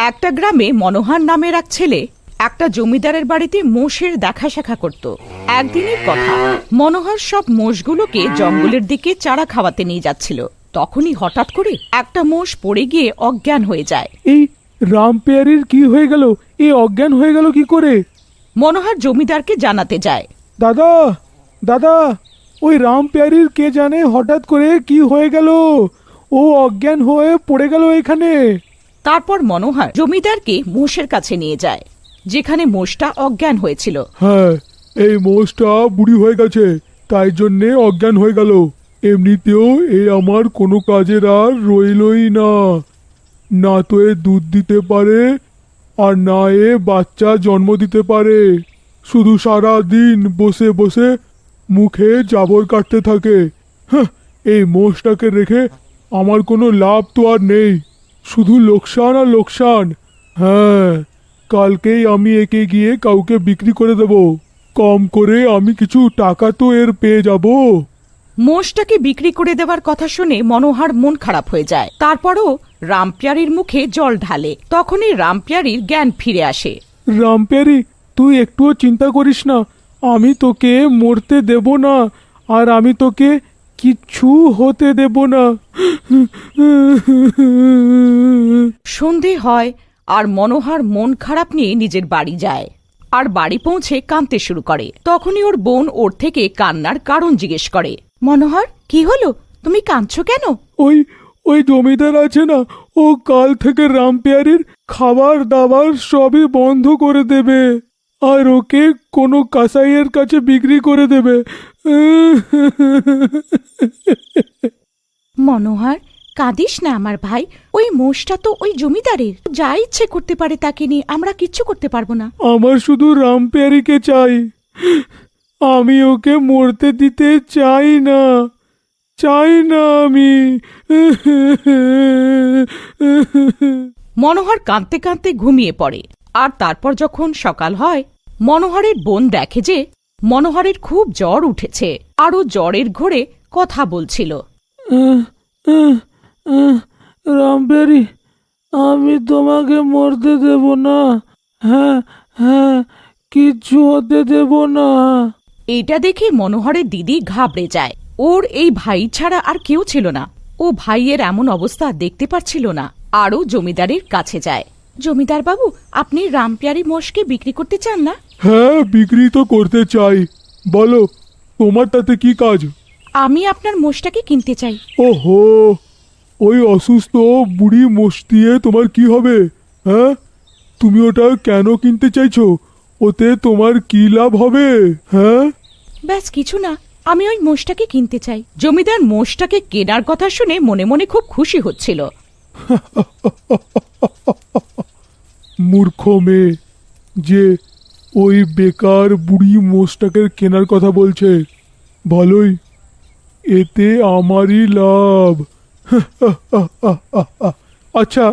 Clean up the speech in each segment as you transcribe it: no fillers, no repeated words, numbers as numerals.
একটা গ্রামে মনোহর নামের এক ছেলে একটা জমিদারের বাড়িতে মোষের দেখা সাক্ষা করত। একদিনের কথা, মনোহর সব মোষগুলোকে জঙ্গলের দিকে চারা খাওয়াতে নিয়ে যাচ্ছিল। তখনই হঠাৎ করে একটা মোষ পড়ে গিয়ে অজ্ঞান হয়ে যায়। এই রামপেয়ারির কি হয়ে গেল? এই অজ্ঞান হয়ে গেল কি করে? মনোহর জমিদারকে জানাতে যায়। দাদা দাদা, ওই রামপেয়ারির কে জানে হঠাৎ করে কি হয়ে গেল, ও অজ্ঞান হয়ে পড়ে গেল এখানে। তারপর মনোহর জমিদারকে মোষের কাছে নিয়ে যায়, যেখানে মোষটা অজ্ঞান হয়েছিল। হ্যাঁ, এই মোষটা বুড়ি হয়ে গেছে, তাই জন্যে অজ্ঞান হয়ে গেল। এমনিতেও এ আমার কোনো কাজের আর রইলই না, না তো এ দুধ দিতে পারে আর না এ বাচ্চা জন্ম দিতে পারে। শুধু সারা দিন বসে বসে মুখে জাবর কাটতে থাকে। হ্যাঁ, এই মোষটাকে রেখে আমার কোনো লাভ তো আর নেই, শুধু লোকসান আর লোকসান। হ্যাঁ, কালকেই আমি একে গিয়ে কাউকে বিক্রি করে দেব, কম করে আমি কিছু টাকা তো এর পেয়ে যাব। মোষটাকে বিক্রি করে দেওয়ার কথা শুনে মনোহর মন খারাপ হয়ে যায়। তারপরও রামপিয়ারির মুখে জল ঢালে। তখনই রামপিয়ারির জ্ঞান ফিরে আসে। রামপেয়ারি, তুই একটুও চিন্তা করিস না, আমি তোকে মরতে দেব না, আর আমি তোকে কিচ্ছু হতে দেব না। সন্ধে হয় আর মনোহর মন খারাপ নিয়ে নিজের বাড়ি যায়, আর বাড়ি পৌঁছে কাঁদতে শুরু করে। তখনই ওর বোন ওর থেকে কান্নার কারণ জিজ্ঞেস করে। মনোহর, কি হলো? তুমি কাঁদছো কেন? ওই ওই জমিদার আছে না, ও কাল থেকে রামপেয়ারির খাবার দাবার সবই বন্ধ করে দেবে, আর ওকে কোনো কাসাইয়ের কাছে বিক্রি করে দেবে। মনোহর, কাঁদিস না আমার ভাই। ওই মোষটা তো ওই জমিদারের, যা ইচ্ছে করতে পারে তাকে নিয়ে, আমরা কিচ্ছু করতে পারবো না। আমার শুধু রামপেয়ারিকে চাই, আমি ওকে মরতে দিতে চাই না, চাই না আমি। মনোহর কাঁদতে কাঁদতে ঘুমিয়ে পড়ে। আর তারপর যখন সকাল হয়, মনোহরের বোন দেখে যে মনোহরের খুব জ্বর উঠেছে, আর ও জ্বরের ঘোরে কথা বলছিল। রামপেয়ারি, আমি তোমাকে মরতে দেব না। হ্যাঁ হ্যাঁ, কিচ্ছু হতে দেব না। এইটা দেখে মনোহরের দিদি ঘাবড়ে যায়। ওর এই ভাই ছাড়া আর কেউ ছিল না। ও ভাইয়ের এমন অবস্থা দেখতে পারছিল না। আরও জমিদারের কাছে যায়। জমিদার বাবু, আপনি রামপিয়ারি মোষকে বিক্রি করতে চান না? হ্যাঁ, বিক্রি তো করতে চাই, বলো তোমার তাতে কি কাজ? আমি আপনার মোষটাকে কিনতে চাই। ওহো, ওই অসুস্থ বুড়ি মোষ দিয়ে তোমার কি হবে? হ্যাঁ, তুমি ওটা কেন কিনতে চাইছো? ওতে তোমার কি লাভ হবে? হ্যাঁ, ব্যাস কিছু না, আমি ওই মোষটাকে কিনতে চাই। জমিদার মোষটাকে কেনার কথা শুনে মনে মনে খুব খুশি হচ্ছিল। মূর্খ মেয়ে, যে ওই বেকার বুড়ি মোষটাকে কেনার কথা বলছে। ভালোই, এতে আমারই লাভ। আচ্ছা,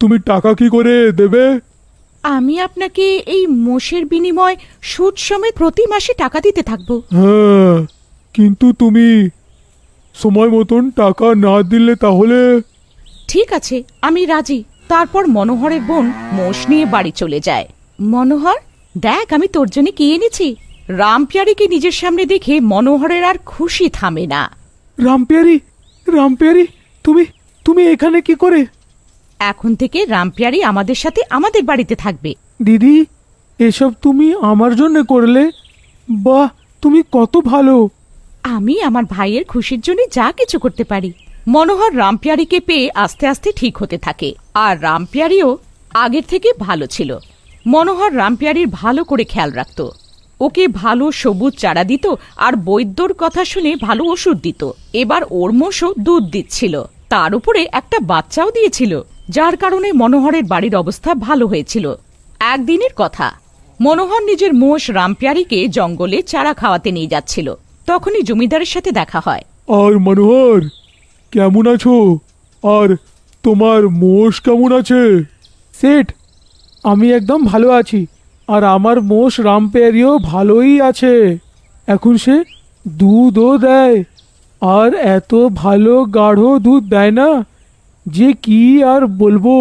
তুমি টাকা কি করে দেবে? আমি আপনাকে এই মোষের বিনিময় সুদ সমেত প্রতি মাসে টাকা দিতে থাকবো। হ্যাঁ, কিন্তু তুমি সময় মতন টাকা না দিলে তাহলে? ঠিক আছে, আমি রাজি। তারপর মনোহরের বোন মোষ নিয়ে বাড়ি চলে যায়। মনোহর, দেখ আমি তোর জন্য কি এনেছি। রামপিয়ারিকে নিজের সামনে দেখে মনোহরের আর খুশি থামে না। রামপেয়ারি, রামপেয়ারি, তুমি তুমি এখানে কি করে? এখন থেকে রামপিয়ারি আমাদের সাথে আমাদের বাড়িতে থাকবে। দিদি, এসব তুমি আমার জন্য করলে? বাহ, তুমি কত ভালো। আমি আমার ভাইয়ের খুশির জন্য যা কিছু করতে পারি। মনোহর রামপিয়ারিকে পেয়ে আস্তে আস্তে ঠিক হতে থাকে, আর রামপিয়ারিও আগের থেকে ভালো ছিল। মনোহর রামপিয়ারির ভালো করে খেয়াল রাখত, ওকে ভালো সবুজ চারা দিত, আর বৈদ্যর কথা শুনে ভালো ওষুধ দিত। এবার ওর মোষও দুধ দিচ্ছিল, তার উপরে একটা বাচ্চাও দিয়েছিল, যার কারণে মনোহরের বাড়ির অবস্থা ভালো হয়েছিল। একদিনের কথা, মনোহর নিজের মোষ রামপিয়ারিকে জঙ্গলে চারা খাওয়াতে নিয়ে যাচ্ছিল। তখনই জমিদারের সাথে দেখা হয়। আর মনোহর, কেমন আছো? আর তোমার মোষ কেমন আছে? সেঠ, আমি একদম ভালো আছি, আর আমার মোষ রামপেয়ারিও ভালোই আছে। এখন সে দুধও দেয়, আর এত ভালো গাঢ় দুধ দেয় না যে কি আর বলবো।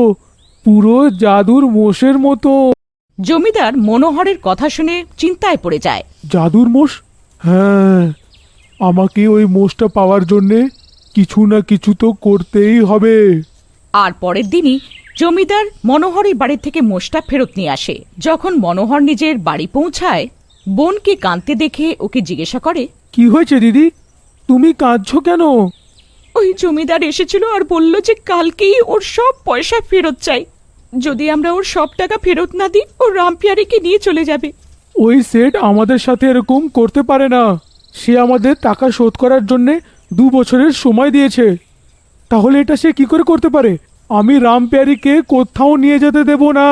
পুরো জাদুর মোষের মতো। জমিদার মনোহরের কথা শুনে চিন্তায় পড়ে যায়। জাদুর মোষ? হ্যাঁ, আমাকে ওই মোষটা পাওয়ার জন্যে কিছু না কিছু তো করতেই হবে। আর পরের দিনই জমিদার মনোহরের বাড়ি থেকে মোষটা ফেরত নিয়ে আসে। যখন মনোহর নিজের বাড়ি পৌঁছায়, বোনকে কাঁদতে দেখে ওকে জিজ্ঞাসা করে, কি হয়েছে দিদি, তুমি কাঁদছো কেন? ওই জমিদার এসেছিল আর বলল যে কালকেই ওর সব পয়সা ফেরত চাই। যদি আমরা ওর সব টাকা ফেরত না দিই, ও রামপিয়ারিকে নিয়ে চলে যাবে। ওই সেট আমাদের সাথে এরকম করতে পারে না। সে আমাদের টাকা শোধ করার জন্যে 2 বছরের সময় দিয়েছে। তাহলে এটা সে কি করে করতে পারে? আমি রামপিয়ারিকে কোথাও নিয়ে যেতে দেব না।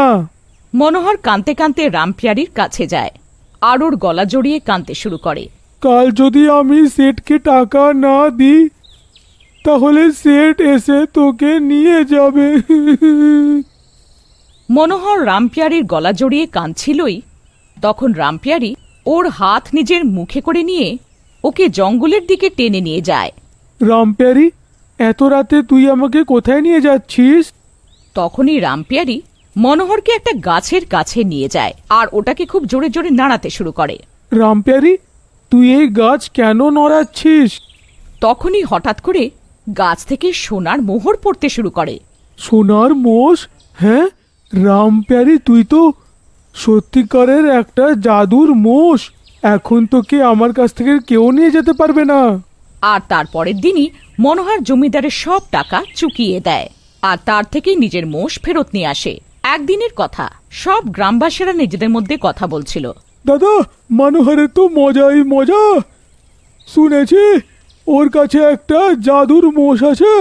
মনোহর কাঁদতে কাঁদতে রামপিয়ারির কাছে যায় আর ওর গলা জড়িয়ে কাঁদতে শুরু করে। কাল যদি আমি সেটকে টাকা না দিই, তাহলে সেট এসে তোকে নিয়ে যাবে। মনোহর রামপিয়ারির গলা জড়িয়ে কাঁদছিলই, তখন রামপিয়ারি ওর হাত নিজের মুখে করে নিয়ে ওকে জঙ্গলের দিকে টেনে নিয়ে যায়। রামপিয়ারি, এত রাতে তুই আমাকে কোথায় নিয়ে যাচ্ছিস? তখনই রামপিয়ারি মনোহরকে একটা গাছের কাছে নিয়ে যায় আর ওটাকে খুব জোরে জোরে নাড়াতে শুরু করে। রামপিয়ারি, তুই এই গাছ কেন নড়াচ্ছিস? তখনই হঠাৎ করে গাছ থেকে সোনার মোহর পড়তে শুরু করে। সোনার মোষ? হ্যাঁ রামপিয়ারি, তুই তো সত্যিকারের একটা জাদুর মোষ। এখন তোকে আমার কাছ থেকে কেউ নিয়ে যেতে পারবে না। আর তারপরের দিনই মনোহর জমিদারের সব টাকা চুকিয়ে দেয় আর তার থেকেই নিজের মোষ ফেরত নিয়ে আসে। একদিনের কথা, সব গ্রামবাসীরা নিজেদের মধ্যে কথা বলছিল। দাদা, মনোহরের তো মজাই মজা। শুনেছি ওর কাছে একটা জাদুর মোষ আছে।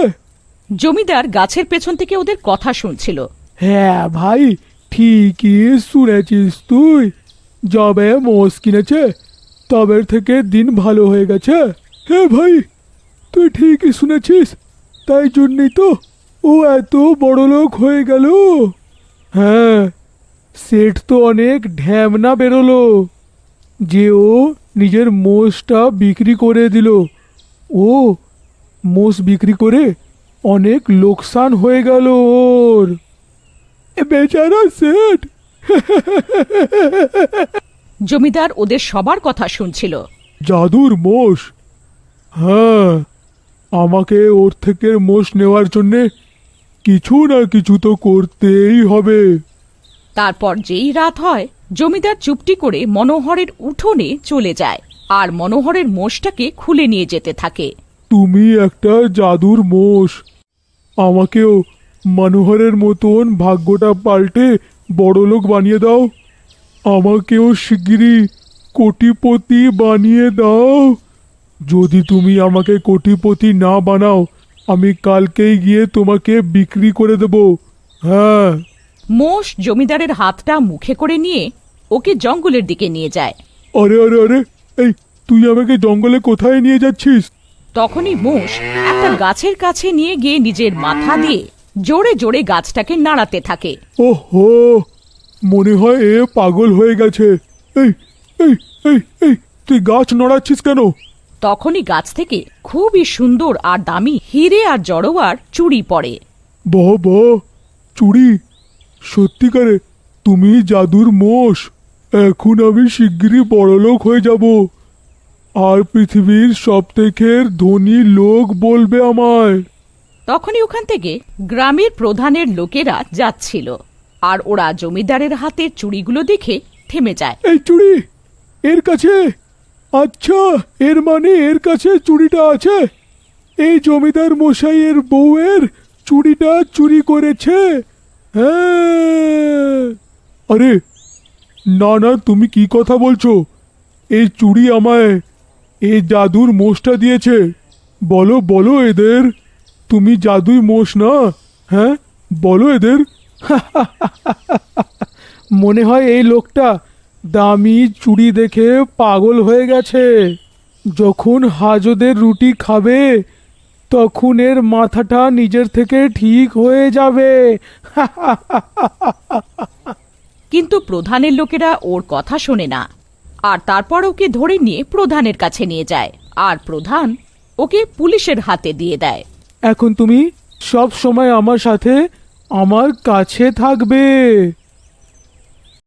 জমিদার গাছের পেছন থেকে ওদের কথা শুনছিল। হ্যাঁ ভাই, ঠিকই শুনেছিস তুই। যবে মোষ কিনেছে তবে থেকে দিন ভালো হয়ে গেছে। হ্যাঁ ভাই, তুই ঠিকই শুনেছিস। তাই জন্যই তো ও এত বড় লোক হয়ে গেল। হ্যাঁ, সেট তো অনেক ঢ্যামনা বেরোলো যে ও নিজের মোষটা বিক্রি করে দিল। ও মোষ বিক্রি করে অনেক লোকসান হয়ে গেল ওর। বেচারা সেট। জমিদার ওদের সবার কথা শুনছিল। জাদুর মোষ? হ্যাঁ, আমাকে ওর থেকে মোষ নেওয়ার জন্যে কিছু না কিছু তো করতেই হবে। তারপর যেই রাত হয়, জমিদার চুপটি করে মনোহরের উঠোনে চলে যায় আর মনোহরের মোষটাকে খুলে নিয়ে যেতে থাকে। তুমি একটা জাদুর মোষ, আমাকেও মনোহরের মতন ভাগ্যটা পাল্টে বড়লোক বানিয়ে দাও। আমাকেও শিগগিরই কোটিপতি বানিয়ে দাও। যদি তুমি আমাকে কোটিপতি না বানাও, আমি কালকেই গিয়ে তোমাকে বিক্রি করে দেব। হ্যাঁ। মোষ জমিদারের হাতটা মুখে করে নিয়ে ওকে জঙ্গলের দিকে নিয়ে যায়। আরে আরে আরে, এই তুই আমাকে জঙ্গলে কোথায় নিয়ে যাচ্ছিস? তখনই মোষ একটা গাছের কাছে নিয়ে গিয়ে নিজের মাথা দিয়ে জোরে জোরে গাছটাকে নাড়াতে থাকে। ওহো, মনে হয় এ পাগল হয়ে গেছে। এই এই এই এই, তুই গাছ নড়াচ্ছিস কেন? তখনই গাছ থেকে খুবই সুন্দর আর দামি হিরে আর জড়োয়ার চুড়ি পড়ে। বাহ বাহ, চুড়ি! সত্যিকারে তুমি জাদুর মোষ। এখন আমি শিগগিরই বড়লোক হয়ে যাব আর পৃথিবীর সবথেকে ধনী লোক বলবে আমায়। তখনই ওখান থেকে গ্রামের প্রধানের লোকেরা যাচ্ছিল আর ওরা জমিদারের হাতের চুড়িগুলো দেখে থেমে যায়। এই চুড়ি এর কাছে? আচ্ছা, এর মানে এর কাছে চুড়িটা আছে। এই জমিদার মশাইয়ের বউয়ের চুড়িটা চুরি করেছে। হ্যাঁ। আরে না না, তুমি কি কথা বলছো? এই চুড়ি আমায় এই জাদুর মোষটা দিয়েছে। বলো বলো এদের, তুমি জাদুই মোষ না? হ্যাঁ বলো এদের। মনে হয় এই লোকটা দামি চুড়ি দেখে পাগল হয়ে গেছে। যখন হাজদের রুটি খাবে তখন এর মাথাটা নিজের থেকে ঠিক হয়ে যাবে। কিন্তু প্রধানের লোকেরা ওর কথা শোনে না আর তারপর ওকে ধরে নিয়ে প্রধানের কাছে নিয়ে যায় আর প্রধান ওকে পুলিশের হাতে দিয়ে দেয়। এখন তুমি সব সময় আমার সাথে আমার কাছে থাকবে।